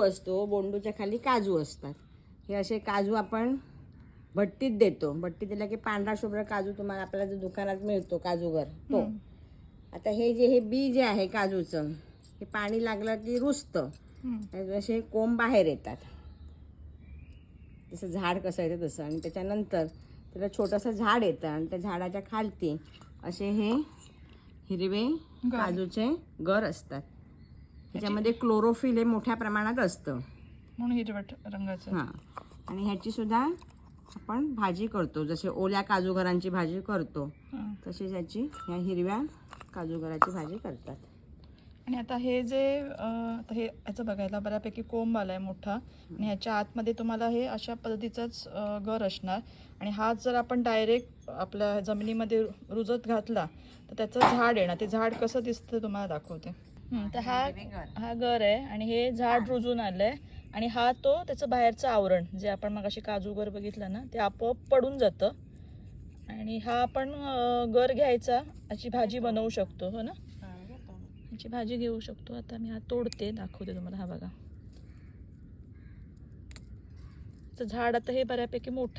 असतो, बोंडूच्या खाली काजू असतात. हे असे काजू आपण भट्टीत देतो. भट्टीत दिला की पांढरा शुभ्र काजू तुम्हाला आपल्याला जो दुकानात मिळतो काजूगर तो. आता हे जे बी जे आहे काजूचं, हे पाणी लागलं की रुजतं. असे कोंब बाहेर येतात, जसं झाड कसं येतं तसं. आणि त्याच्यानंतर त्याला छोटंसं झाड येतं आणि त्या झाडाच्या खालती असे हे हिरवे काजूचे गर असतात. ह्याच्यामध्ये क्लोरोफिल हे मोठ्या प्रमाणात असतं म्हणून हिरवट रंगाचं. हां. आणि ह्याची सुद्धा आपण भाजी करतो, जसे ओल्या काजूगरांची भाजी करतो तशीच ह्याची ह्या हिरव्या काजूगराची भाजी करतात. आणि आता हे जे हे याचं बघायला बऱ्यापैकी कोंब आलाय मोठा आणि ह्याच्या आतमध्ये तुम्हाला हे अशा पद्धतीचाच गर असणार. आणि हा जर आपण डायरेक्ट आपल्या जमिनीमध्ये रुजत घातला तर त्याचं झाड येणार. ते झाड कसं दिसतं तुम्हाला दाखवते. तर हा गर आहे आणि हे झाड रुजून आलंय आणि हा तो त्याचं बाहेरचं आवरण जे आपण मग अशी काजूगर बघितलं ना ते आपोआप पडून जातं. आणि हा आपण गर घ्यायचा, अशी भाजी बनवू शकतो. हो ना, ह्याची भाजी घेऊ शकतो. आता मी हा तोडते, दाखवते तुम्हाला. हा बघा, झाड आता हे बऱ्यापैकी मोठे